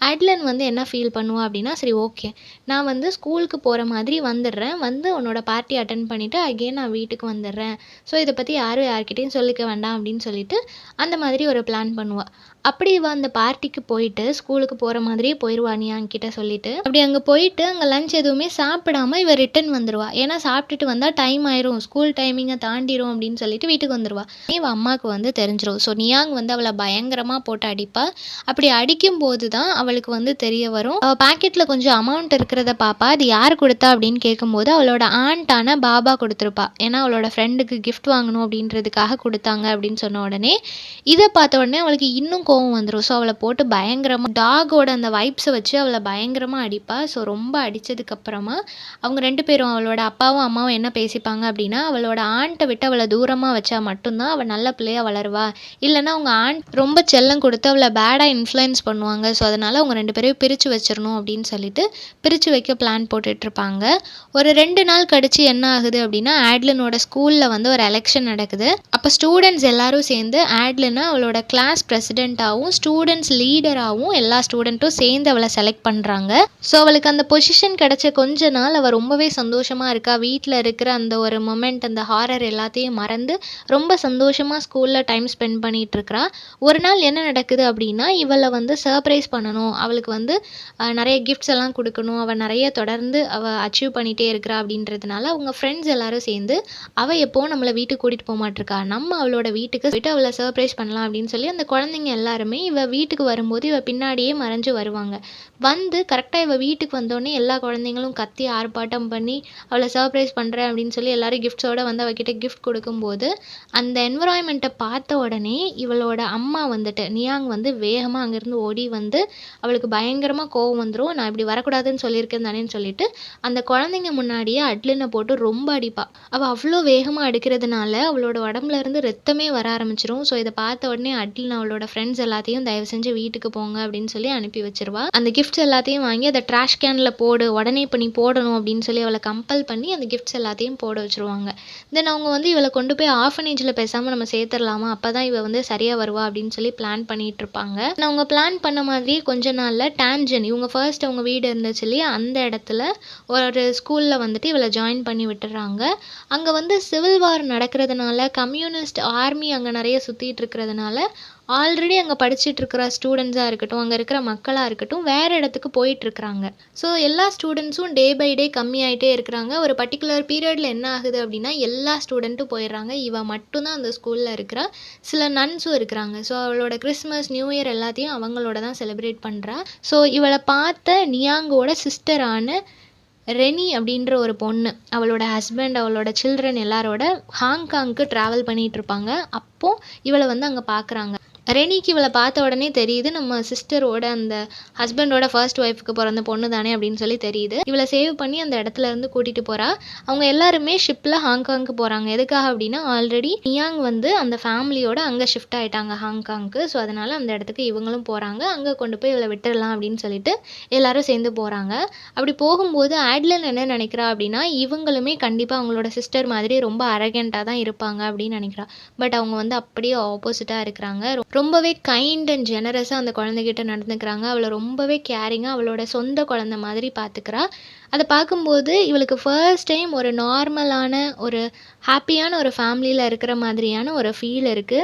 ஆட்லன் வந்து என்ன ஃபீல் பண்ணுவா அப்படின்னா, சரி ஓகே, நான் வந்து ஸ்கூலுக்கு போகிற மாதிரி வந்துடுறேன், வந்து உன்னோட பார்ட்டி அட்டன் பண்ணிவிட்டு அகெயின் நான் வீட்டுக்கு வந்துடுறேன், ஸோ இதை பற்றி யார்கிட்டையும் சொல்லிக்க வேண்டாம் அப்படின்னு சொல்லிட்டு அந்த மாதிரி ஒரு பிளான் பண்ணுவாள். அப்படி இவள் அந்த பார்ட்டிக்கு போயிட்டு ஸ்கூலுக்கு போகிற மாதிரியே போயிடுவா நியாங்கிட்ட சொல்லிட்டு. அப்படி அங்கே போயிட்டு அங்கே லஞ்ச் எதுவுமே சாப்பிடாம இவள் ரிட்டன் வந்துடுவா. ஏன்னா சாப்பிட்டுட்டு வந்தால் டைம் ஆயிரும், ஸ்கூல் டைமிங்கை தாண்டிடும் அப்படின்னு சொல்லிட்டு வீட்டுக்கு வந்துடுவா. இவள் அம்மாவுக்கு வந்து தெரிஞ்சிடும். ஸோ நியாங் வந்து அவளை பயங்கரமாக போட்டு அடிப்பா. அப்படி அடிக்கும்போது தான் அவளுக்கு வந்து தெரிய வரும். அவள் பாக்கெட்டில் கொஞ்சம் அமௌண்ட் இருக்கிறத பாப்பா. அது யார் கொடுத்தா அப்படின்னு கேட்கும்போது அவளோட ஆண்டான பாபா கொடுத்துருப்பா. ஏன்னா அவளோட ஃப்ரெண்டுக்கு கிஃப்ட் வாங்கணும் அப்படின்றதுக்காக கொடுத்தாங்க அப்படின்னு சொன்ன உடனே இதை பார்த்த உடனே அவளுக்கு இன்னும் கோவம் வந்துடும். ஸோ அவளை போட்டு பயங்கரமாக டாகோட அந்த வைப்ஸை வச்சு அவளை பயங்கரமாக அடிப்பா. ஸோ ரொம்ப அடித்ததுக்கப்புறமா அவங்க 2 பேரும், அவளோட அப்பாவும் அம்மாவும் என்ன பேசிப்பாங்க அப்படின்னா, அவளோட ஆண்ட்டை விட்டு அவளை தூரமாக வச்சா மட்டும்தான் அவள் நல்ல பிள்ளையாக வளருவா, இல்லைனா அவங்க ஆண்ட் ரொம்ப செல்லம் கொடுத்து அவளை பேடாக இன்ஃப்ளூயன்ஸ் பண்ணுவாங்க. ஸோ அதனால் அவங்க 2 பேரையும் பிரித்து வச்சிடணும் அப்படின்னு சொல்லிட்டு பிரித்து வைக்க பிளான் போட்டுட்ருப்பாங்க. ஒரு 2 நாள் கழிச்சு என்ன ஆகுது அப்படின்னா, ஆட்லனோட ஸ்கூலில் வந்து ஒரு எலெக்ஷன் நடக்குது. அப்போ ஸ்டூடெண்ட்ஸ் எல்லாரும் சேர்ந்து ஆட்லனை அவளோட கிளாஸ் பிரசிடெண்ட்டாகவும் ஸ்டூடெண்ட்ஸ் லீடராகவும் எல்லா ஸ்டூடெண்ட்டும் சேர்ந்து அவளை செலக்ட் பண்ணுறாங்க. ஸோ அவளுக்கு அந்த பொசிஷன் கிடைச்ச கொஞ்ச நாள் அவள் ரொம்பவே சந்தோஷமாக இருக்கா. வீட்டில் இருக்கிற அந்த ஒரு மொமெண்ட், அந்த ஹாரர் எல்லாத்தையும் மறந்து ரொம்ப சந்தோஷமாக ஸ்கூலில் டைம் ஸ்பெண்ட் பண்ணிகிட்டு இருக்கிறா. ஒரு நாள் என்ன நடக்குது அப்படின்னா, இவளை வந்து சர்ப்ரைஸ் பண்ணணும், அவளுக்கு வந்து நிறைய கிஃப்ட்ஸ் எல்லாம் கொடுக்கணும், அவள் நிறைய தொடர்ந்து அவள் அச்சீவ் பண்ணிகிட்டே இருக்கிறா அப்படின்றதுனால அவங்க ஃப்ரெண்ட்ஸ் எல்லாரும் சேர்ந்து அவள் எப்போவும் நம்மளை வீட்டுக்கு கூட்டிகிட்டு போக மாட்டிருக்கா, நம்ம அவளோட வீட்டுக்கு போயிட்டு அவளை சர்ப்ரைஸ் பண்ணலாம் அப்படின்னு சொல்லி அந்த குழந்தைங்க எல்லாருமே இவள் வீட்டுக்கு வரும்போது இவள் பின்னாடியே மறைஞ்சு வருவாங்க. வந்து கரெக்டாக இவள் வீட்டுக்கு வந்தோடனே எல்லா குழந்தைங்களும் கத்தி ஆர்ப்பாட்டம் பண்ணி அவளை சர்ப்ரைஸ் பண்ணுறேன் அப்படின்னு சொல்லி எல்லாரும் கிஃப்ட்ஸோடு வந்து அவகிட்ட கிஃப்ட் கொடுக்கும்போது அந்த என்விரான்மெண்ட்டை பார்த்த உடனே இவளோட அம்மா வந்துட்டு நியாங் வந்து வேகமாக அங்கேருந்து ஓடி வந்து அவளுக்கு பயங்கரமாக கோவம் வந்துடும். நான் இப்படி வரக்கூடாதுன்னு சொல்லியிருக்கேன் தானேன்னு சொல்லிட்டு அந்த குழந்தைங்க முன்னாடியே அட்லனை போட்டு ரொம்ப அடிப்பா. அவள் அவ்வளோ வேகமாக அடிக்கிறதுனால அவளோட உடம்புல இருந்து ரத்தமே வர ஆரம்பிச்சிரும். ஸோ இதை பார்த்த உடனே அட்லன் அவளோட ஃப்ரெண்ட்ஸ் எல்லாத்தையும் தயவு செஞ்சு வீட்டுக்கு போங்க அப்படின்னு சொல்லி அனுப்பி வச்சிருவா. அந்த கிஃப்ட்ஸ் எல்லாத்தையும் வாங்கி அதை ட்ராஷ் கேனில் போடு, உடனே இப்போ நீ போடணும் அப்படின்னு சொல்லி அவளை கம்பல் பண்ணி அந்த கிஃப்ட்ஸ் எல்லாத்தையும் போட வச்சுருவாங்க. தென் அவங்க வந்து இவளை கொண்டு போய் ஆர்ஃபனேஜில் பேசாமல் நம்ம சேர்த்துடலாமா, அப்போ தான் இவள் வந்து சரியாக வருவா அப்படின்னு சொல்லி பிளான் பண்ணிகிட்டு இருப்பாங்க. அவங்க பிளான் பண்ண மாதிரியே கொஞ்ச நாளில் டான்ஜன், இவங்க ஃபர்ஸ்ட் அவங்க வீடு இருந்துச்சு இல்லையா, அந்த இடத்துல ஒரு ஸ்கூலில் வந்துட்டு இவளை ஜாயின் பண்ணி விட்டுறாங்க. அங்கே வந்து சிவில் வார் நடக்கிறதுனால கம்யூனிஸ்ட் ஆர்மி அங்கே நிறைய சுற்றிட்டு இருக்கிறதுனால ஆல்ரெடி அங்கே படிச்சுட்டு இருக்கிற ஸ்டூடெண்ட்ஸாக இருக்கட்டும், அங்கே இருக்கிற மக்களாக இருக்கட்டும், வேறு இடத்துக்கு போயிட்டுருக்குறாங்க. ஸோ எல்லா ஸ்டூடெண்ட்ஸும் டே பை டே கம்மியாயிட்டே இருக்கிறாங்க. ஒரு பர்டிகுலர் பீரியடில் என்ன ஆகுது அப்படின்னா எல்லா ஸ்டூடெண்ட்டும் போயிடுறாங்க. இவள் மட்டும்தான் அந்த ஸ்கூலில் இருக்கிறா. சில நன்ஸும் இருக்கிறாங்க. ஸோ அவளோட கிறிஸ்மஸ், நியூ இயர் எல்லாத்தையும் அவங்களோட தான் செலிப்ரேட் பண்ணுறா. ஸோ இவளை பார்த்த நியாங்கோட சிஸ்டரான ரெனி அப்படின்ற ஒரு பொண்ணு அவளோட ஹஸ்பண்ட், அவளோட சில்ட்ரன் எல்லாரோட ஹாங்காங்க்கு ட்ராவல் பண்ணிட்டு இருப்பாங்க. அப்போ இவள வந்து அங்க பார்க்குறாங்க. ரெனிக்கு இவள பார்த்த உடனே தெரியுது, நம்ம சிஸ்டரோட அந்த ஹஸ்பண்டோட ஃபர்ஸ்ட் ஒய்ஃப்க்கு பொறந்த பொண்ணு தானே அப்படின்னு சொல்லி தெரியுது. இவள சேவ் பண்ணி அந்த இடத்துல இருந்து கூட்டிட்டு போறா. அவங்க எல்லாருமே ஷிப்ல ஹாங்காங்க்கு போறாங்க. எதுக்காக அப்படின்னா, ஆல்ரெடி நியாங் வந்து அந்த ஃபேமிலியோட அங்க ஷிஃப்ட் ஆயிட்டாங்க ஹாங்காங்க்கு. ஸோ அதனால அந்த இடத்துக்கு இவங்களும் போறாங்க. அங்க கொண்டு போய் இவள விட்டுறலாம் அப்படின்னு சொல்லிட்டு எல்லாரும் சேர்ந்து போறாங்க. அப்படி போகும்போது ஆட்லன் என்ன நினைக்கிறா அப்படின்னா, இவங்களுமே கண்டிப்பா அவங்களோட சிஸ்டர் மாதிரி ரொம்ப அரகென்ட்டா தான் இருப்பாங்க அப்படின்னு நினைக்கிறா. பட் அவங்க வந்து அப்படியே ஆப்போசிட்டா இருக்கிறாங்க. ரொம்பவே கைண்ட் அண்ட் ஜெனரஸா அந்த குழந்தைகிட்ட நடந்துக்கிறாங்க. அவள ரொம்பவே கேரிங்கா அவளோட சொந்த குழந்தை மாதிரி பார்த்துக்கிறா. அத பார்க்கும்போது இவளுக்கு ஃபர்ஸ்ட் டைம் ஒரு நார்மலான, ஒரு ஹேப்பியான ஒரு ஃபேமிலியில இருக்கிற மாதிரியான ஒரு ஃபீல் இருக்கு.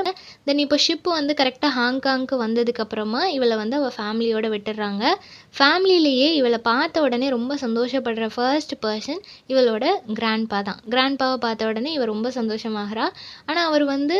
தென் இப்போ ஷிப் வந்து கரெக்ட்டா ஹாங்காங்க்கு வந்ததுக்கப்புறமா இவள வந்து அவ ஃபேமிலியோட விட்டுர்றாங்க. ஃபேமிலியிலேயே இவள பார்த்த உடனே ரொம்ப சந்தோஷப்படுற ஃபர்ஸ்ட் பெர்சன் இவளோட கிராண்ட்பா தான். கிராண்ட்பாவ பார்த்த உடனே இவ ரொம்ப சந்தோஷமாகறா. ஆனா அவர் வந்து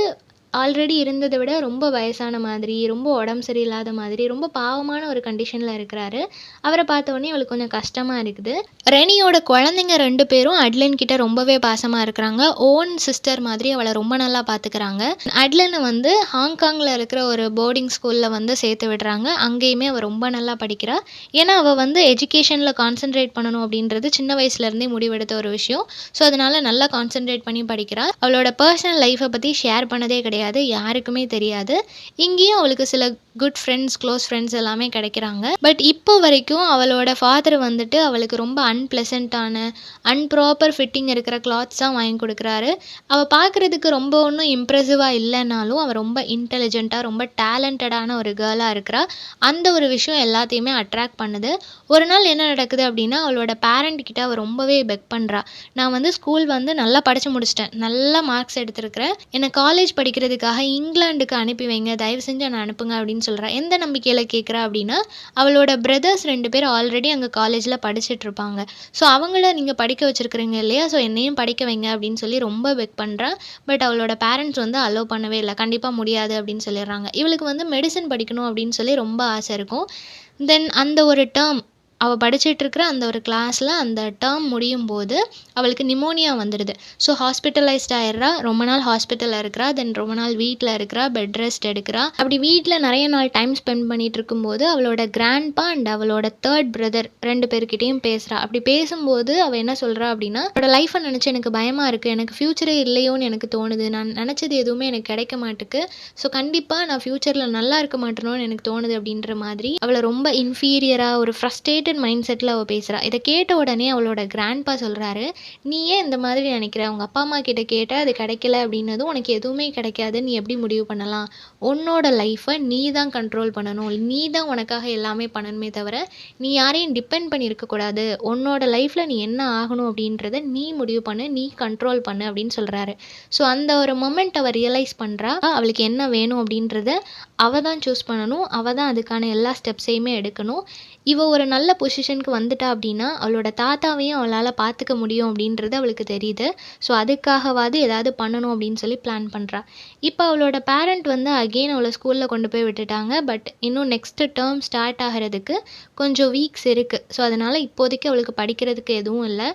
ஆல்ரெடி இருந்தத விட ரொம்ப வயசான மாதிரி, ரொம்ப உடம்பு சரியில்லாத மாதிரி, ரொம்ப பாவமான ஒரு கண்டிஷன்ல இருக்கிறாரு. அவர பார்த்த உடனே இவளுக்கு கொஞ்சம் கஷ்டமா இருக்குது. ரெனியோட குழந்தைங்க 2 பேரும் அட்லின் கிட்ட ரொம்பவே பாசமா இருக்கிறாங்க. ஓன் சிஸ்டர் மாதிரி அவள ரொம்ப நல்லா பார்த்துக்கிறாங்க. அட்லின வந்து ஹாங்காங்ல இருக்கிற ஒரு போர்டிங் ஸ்கூல்ல வந்து சேர்த்து விடுறாங்க. அங்கேயுமே அவ ரொம்ப நல்லா படிக்கிறா. ஏன்னா அவ வந்து எஜுகேஷன்ல கான்சன்ட்ரேட் பண்ணணும் அப்படின்றது சின்ன வயசுல இருந்தே முடிவெடுத்த ஒரு விஷயம். ஸோ அதனால நல்லா கான்சன்ட்ரேட் பண்ணி படிக்கிறா. அவளோட பர்சனல் லைஃப்பை பத்தி ஷேர் பண்ணதே கிடையாது. யாருக்குமே தெரியாது. இங்கேயும் அவளுக்கு சில குட் ஃப்ரெண்ட்ஸ், க்ளோஸ் ஃப்ரெண்ட்ஸ் எல்லாமே கிடைக்கிறாங்க. பட் இப்போ வரைக்கும் அவளோட ஃபாதர் வந்துட்டு அவளுக்கு ரொம்ப அன்பிளசன்ட்டான, அன்ப்ராப்பர் ஃபிட்டிங் இருக்கிற கிளாத்ஸ் தான் வாங்கி கொடுக்குறாரு. அவள் பார்க்குறதுக்கு ரொம்ப ஒன்றும் இம்ப்ரெசிவாக இல்லைனாலும் அவள் ரொம்ப இன்டெலிஜென்ட்டாக, ரொம்ப டேலண்டடான ஒரு கேர்ளாக இருக்கிறா. அந்த ஒரு விஷயம் எல்லாத்தையுமே அட்ராக்ட் பண்ணுது. ஒரு நாள் என்ன நடக்குது அப்படின்னா, அவளோட பேரண்ட் கிட்ட அவள் ரொம்பவே பெக் பண்ணுறா. நான் வந்து ஸ்கூல் வந்து நல்லா படித்து முடிச்சிட்டேன், நல்ல மார்க்ஸ் எடுத்திருக்கிறேன், என்னை காலேஜ் படிக்கிறதுக்காக இங்கிலாந்துக்கு அனுப்பி வைங்க, தயவு செஞ்சு என்னை அனுப்புங்க அப்படின்னு சொல்கிறா. எந்த நம்பிக்கையில் கேட்குறா அப்படின்னா, அவளோட பிரதர்ஸ் 2 பேர் ஆல்ரெடி அங்கே காலேஜில் படிச்சுட்டு இருப்பாங்க. ஸோ அவங்கள நீங்கள் படிக்க வச்சுருக்கிறீங்க இல்லையா, ஸோ என்னையும் படிக்க வைங்க அப்படின்னு சொல்லி ரொம்ப பெக் பண்ணுறா. பட் அவளோட பேரண்ட்ஸ் வந்து அலோவ் பண்ணவே இல்லை. கண்டிப்பாக முடியாது அப்படின்னு சொல்லிடுறாங்க. இவளுக்கு வந்து மெடிசன் படிக்கணும் அப்படின்னு சொல்லி ரொம்ப ஆசை இருக்கும். தென் அந்த ஒரு டேர்ம் அவள் படிச்சுட்டு இருக்கிற அந்த ஒரு கிளாஸில் அந்த டேர்ம் முடியும் போது அவளுக்கு நிமோனியா வந்துடுது. ஸோ ஹாஸ்பிட்டலைஸ்ட் ஆயிடுறா. ரொம்ப நாள் ஹாஸ்பிட்டலில் இருக்கிறா. தென் ரொம்ப நாள் வீட்டில் இருக்கிறா, பெட் ரெஸ்ட் எடுக்கிறா. அப்படி வீட்டில் நிறைய நாள் டைம் ஸ்பெண்ட் பண்ணிட்டு இருக்கும்போது அவளோட கிராண்ட்பா அண்ட் அவளோட தேர்ட் பிரதர் 2 பேர்கிட்டையும் பேசுகிறா. அப்படி பேசும்போது அவள் என்ன சொல்கிறா அப்படின்னா, அவளோட லைஃப்பை நினச்சி எனக்கு பயமாக இருக்குது, எனக்கு ஃப்யூச்சரே இல்லையோன்னு எனக்கு தோணுது, நான் நினச்சது எதுவுமே எனக்கு கிடைக்க மாட்டுக்கு, ஸோ கண்டிப்பாக நான் ஃப்யூச்சரில் நல்லா இருக்க மாட்டேனோன்னு எனக்கு தோணுது அப்படின்ற மாதிரி அவளை ரொம்ப இன்ஃபீரியராக, ஒரு ஃப்ரஸ்ட்ரேட்டட் மைண்ட் செட்டில் அவள் பேசுகிறா. இதை கேட்ட உடனே அவளோட கிராண்ட்பா சொல்கிறாரு, நீ ஏன் இந்த மாதிரி நினைக்கிற, உங்கள் அப்பா அம்மா கிட்ட கேட்டால் அது கிடைக்கல அப்படின்னதும் உனக்கு எதுவுமே கிடைக்காது, நீ எப்படி முடிவு பண்ணலாம், உன்னோட லைஃப்பை நீ தான் கண்ட்ரோல் பண்ணணும், நீ தான் உனக்காக எல்லாமே பண்ணணுமே தவிர நீ யாரையும் டிபெண்ட் பண்ணி இருக்கக்கூடாது, உன்னோட லைஃப்பில் நீ என்ன ஆகணும் அப்படின்றத நீ முடிவு பண்ணு, நீ கண்ட்ரோல் பண்ணு அப்படின்னு சொல்கிறாரு. ஸோ அந்த ஒரு மொமெண்ட் அவள் ரியலைஸ் பண்ணுறா. அவளுக்கு என்ன வேணும் அப்படின்றத அவள் தான் சூஸ் பண்ணணும், அவள் தான் அதுக்கான எல்லா ஸ்டெப்ஸையுமே எடுக்கணும். இவ ஒரு நல்ல பொசிஷனுக்கு வந்துட்டா அப்படின்னா அவளோட தாத்தாவையும் அவளால் பார்த்துக்க முடியும் அப்படின்றது அவளுக்கு தெரியுது. ஸோ அதுக்காகவாது ஏதாவது பண்ணணும் அப்படின்னு சொல்லி பிளான் பண்ணுறா. இப்போ அவளோட பேரண்ட் வந்து அகெயின் அவளை ஸ்கூலில் கொண்டு போய் விட்டுட்டாங்க. பட் இன்னும் நெக்ஸ்ட்டு டேர்ம் ஸ்டார்ட் ஆகிறதுக்கு கொஞ்சம் வீக்ஸ் இருக்குது. ஸோ அதனால் இப்போதைக்கு அவளுக்கு படிக்கிறதுக்கு எதுவும் இல்லை.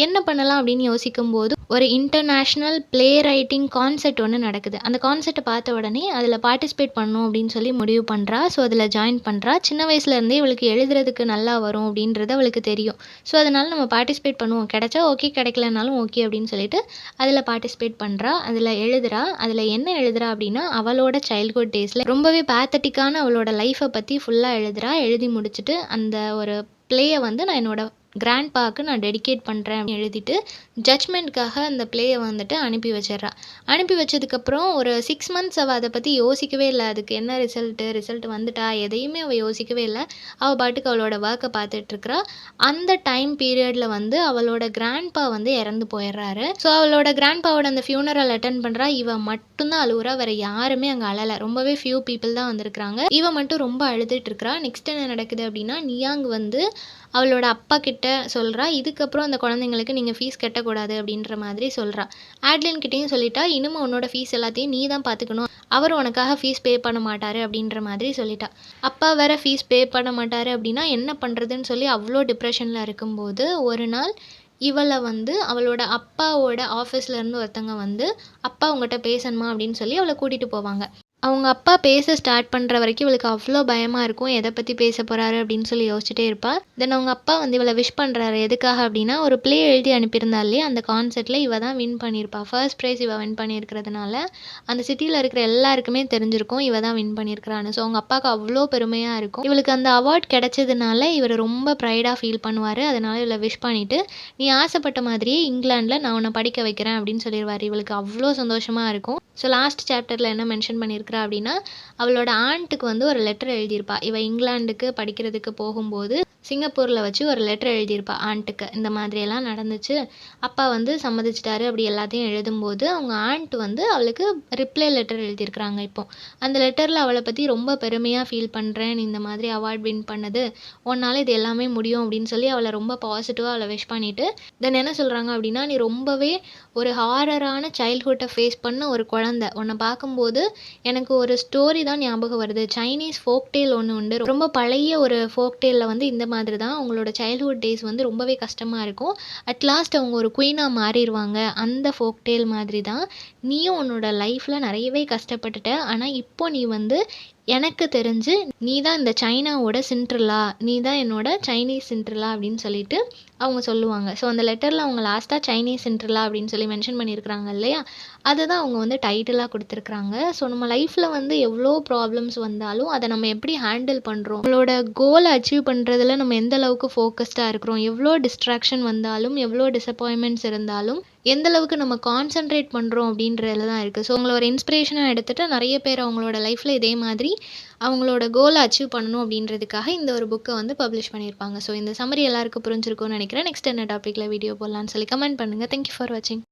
என்ன பண்ணலாம் அப்படின்னு யோசிக்கும்போது ஒரு இன்டர்நேஷ்னல் ப்ளே ரைட்டிங் கான்செர்ட் ஒன்று நடக்குது. அந்த கான்செர்ட்டை பார்த்த உடனே அதில் பார்ட்டிசிபேட் பண்ணணும் அப்படின்னு சொல்லி முடிவு பண்ணுறா. ஸோ அதில் ஜாயின் பண்ணுறா. சின்ன வயசுலேருந்தே இவளுக்கு எழுதுறதுக்கு நல்லா வரும் அப்படின்றது அவளுக்கு தெரியும். ஸோ அதனால் நம்ம பார்ட்டிசிபேட் பண்ணுவோம், கிடைச்சா ஓகே, கிடைக்கலனாலும் ஓகே அப்படின்னு சொல்லிட்டு அதில் பார்ட்டிசிபேட் பண்ணுறா. அதில் எழுதுறா. அதில் என்ன எழுதுறா அப்படின்னா, அவளோட சைல்ட்ஹுட் டேஸில் ரொம்பவே பேத்தட்டிக்கான அவளோட லைஃப்பை பற்றி ஃபுல்லாக எழுதுறா. எழுதி முடிச்சுட்டு அந்த ஒரு ப்ளேயை வந்து நான் என்னோட கிராண்ட்பாவுக்கு நான் டெடிகேட் பண்ணுறேன் அப்படின்னு எழுதிட்டு ஜட்ஜ்மெண்ட்காக அந்த ப்ளேயை வந்துட்டு அனுப்பி வச்சிடுறா. அனுப்பி வச்சதுக்கப்புறம் ஒரு 6 மந்த்ஸ் அவள் அதை பற்றி யோசிக்கவே இல்லை. அதுக்கு என்ன ரிசல்ட் வந்துட்டா எதையுமே அவள் யோசிக்கவே இல்லை. அவள் பாட்டுக்கு அவளோட ஒர்க்கை பார்த்துட்ருக்குறா. அந்த டைம் பீரியடில் வந்து அவளோட கிராண்ட்பா வந்து இறந்து போயிடுறாரு. ஸோ அவளோட கிராண்ட்பாவோட அந்த ஃபியூனரல் அட்டன் பண்ணுறா. இவள் மட்டும்தான் அழுவுறா, வேறு யாருமே அங்கே அழலை. ரொம்பவே ஃபியூ பீப்புள் தான் வந்திருக்கிறாங்க. இவள் மட்டும் ரொம்ப அழுதுட்டு இருக்கிறா. நெக்ஸ்ட் என்ன நடக்குது அப்படின்னா, நியாங் வந்து அவளோட அப்பா கிட்ட சொல்கிறா, இதுக்கப்புறம் அந்த குழந்தைங்களுக்கு நீங்கள் ஃபீஸ் கட்டக்கூடாது அப்படின்ற மாதிரி சொல்கிறா. ஆட்லின் கிட்டேயும் சொல்லிட்டா, இனிமே உன்னோட ஃபீஸ் எல்லாத்தையும் நீ தான் பார்த்துக்கணும், அவர் உனக்காக ஃபீஸ் பே பண்ண மாட்டார் அப்படின்ற மாதிரி சொல்லிட்டா. அப்பா வேற ஃபீஸ் பே பண்ண மாட்டார் அப்படின்னா என்ன பண்ணுறதுன்னு சொல்லி அவ்வளோ டிப்ரெஷனில் இருக்கும்போது ஒரு நாள் இவளை வந்து அவளோட அப்பாவோட ஆஃபீஸ்லேருந்து ஒருத்தங்க வந்து அப்பா உங்கள்கிட்ட பேசணுமா அப்படின்னு சொல்லி அவளை கூட்டிகிட்டு போவாங்க. அவங்க அப்பா பேச ஸ்டார்ட் பண்ணுற வரைக்கும் இவளுக்கு அவ்வளோ பயமாக இருக்கும். எதை பற்றி பேச போகிறாரு அப்படின்னு சொல்லி யோசிச்சுட்டே இருப்பா. தென் அவங்க அப்பா வந்து இவளை விஷ் பண்ணுறாரு. எதுக்காக அப்படின்னா ஒரு ப்ளே எழுதி அனுப்பியிருந்தா இல்லையா, அந்த கான்செர்ட்டில் இவ தான் வின் பண்ணியிருப்பா. ஃபர்ஸ்ட் ப்ரைஸ் இவ வின் பண்ணியிருக்கிறதுனால அந்த சிட்டியில் இருக்கிற எல்லாருக்குமே தெரிஞ்சிருக்கும் இவ தான் வின் பண்ணியிருக்கிறான்னு. ஸோ அவங்க அப்பாவுக்கு அவ்வளோ பெருமையாக இருக்கும். இவளுக்கு அந்த அவார்ட் கிடைச்சதுனால இவர் ரொம்ப ப்ரைடாக ஃபீல் பண்ணுவார். அதனால் இவளை விஷ் பண்ணிவிட்டு நீ ஆசைப்பட்ட மாதிரியே இங்கிலாண்டில் நான் உன்னை படிக்க வைக்கிறேன் அப்படின்னு சொல்லிடுவார். இவளுக்கு அவ்வளோ சந்தோஷமாக இருக்கும். ஸோ லாஸ்ட் சாப்டரில் என்ன மென்ஷன் பண்ணியிருக்கிறா அப்படின்னா, அவளோட ஆண்ட்டுக்கு வந்து ஒரு லெட்டர் எழுதியிருப்பா. இவ இங்கிலாந்துக்கு படிக்கிறதுக்கு போகும்போது சிங்கப்பூரில் வச்சு ஒரு லெட்டர் எழுதியிருப்பா ஆண்ட்டுக்கு. இந்த மாதிரியெல்லாம் நடந்துச்சு, அப்பா வந்து சம்மதிச்சிட்டாரு அப்படி எல்லாத்தையும் எழுதும்போது அவங்க ஆண்ட் வந்து அவளுக்கு ரிப்ளை லெட்டர் எழுதியிருக்கிறாங்க. இப்போ அந்த லெட்டரில் அவளை பற்றி ரொம்ப பெருமையாக ஃபீல் பண்ணுறேன், நீ இந்த மாதிரி அவார்ட் வின் பண்ணது, உன்னால் இது எல்லாமே முடியும் அப்படின்னு சொல்லி அவளை ரொம்ப பாசிட்டிவாக அவளை விஷ் பண்ணிவிட்டு தென் என்ன சொல்கிறாங்க அப்படின்னா, நீ ரொம்பவே ஒரு ஹாரரான சைல்ட்ஹுட்டை ஃபேஸ் பண்ண ஒரு குழந்தை. உன்னை பார்க்கும்போது எனக்கு ஒரு ஸ்டோரி தான் ஞாபகம் வருது. சைனீஸ் ஃபோக் டேல் ஒன்று உண்டு. ரொம்ப பழைய ஒரு ஃபோக் டேலில் வந்து இந்த மாதிரி தான் அவங்களோட சைல்ட்ஹுட் டேஸ் வந்து ரொம்பவே கஷ்டமாக இருக்கும். அட் லாஸ்ட் அவங்க ஒரு குயினாக மாறிடுவாங்க. அந்த ஃபோக் டேல் மாதிரி தான் நீயும் உன்னோட லைஃப்பில் நிறையவே கஷ்டப்பட்டுட்ட. ஆனால் இப்போ நீ வந்து எனக்கு தெரிஞ்சு நீ தான் இந்த சைனாவோட சிண்ட்ரெல்லா, நீ தான் என்னோட சைனீஸ் சிண்ட்ரெல்லா அப்படின்னு சொல்லிட்டு அவங்க சொல்லுவாங்க. ஸோ அந்த லெட்டரில் அவங்க லாஸ்ட்டாக சைனீஸ் சிண்ட்ரெல்லா அப்படின்னு சொல்லி மென்ஷன் பண்ணியிருக்கிறாங்க இல்லையா, அதை தான் அவங்க வந்து டைட்டிலாக கொடுத்துருக்குறாங்க. ஸோ நம்ம லைஃப்பில் வந்து எவ்வளோ ப்ராப்ளம்ஸ் வந்தாலும் அதை நம்ம எப்படி ஹேண்டில் பண்ணுறோம், நம்மளோட கோலை அச்சீவ் பண்ணுறதுல நம்ம எந்த அளவுக்கு ஃபோக்கஸ்டாக இருக்கிறோம், எவ்வளோ டிஸ்ட்ராக்ஷன் வந்தாலும் எவ்வளோ டிசப்பாயின்மெண்ட்ஸ் இருந்தாலும் எந்த அளவுக்கு நம்ம கான்சென்ட்ரேட் பண்ணுறோம் அப்படின்றதுல தான் இருக்குது. ஸோ உங்கள ஒரு இன்ஸ்பிரேஷனாக எடுத்துகிட்டு நிறைய பேர் அவங்களோட லைஃப்பில் இதே மாதிரி அவங்களோட கோலை அச்சீவ் பண்ணணும் அப்படின்றதுக்காக இந்த ஒரு புக்கை வந்து பப்ளிஷ் பண்ணியிருப்பாங்க. ஸோ இந்த சம்மரி எல்லாருக்கும் புரிஞ்சிருக்கும்னு நினைக்கிறேன். நெக்ஸ்ட் என்ன டாப்பிக்கில் வீடியோ போடலான்னு சொல்லி கமெண்ட் பண்ணுங்கள். தேங்க்யூ ஃபார் வாட்சிங்.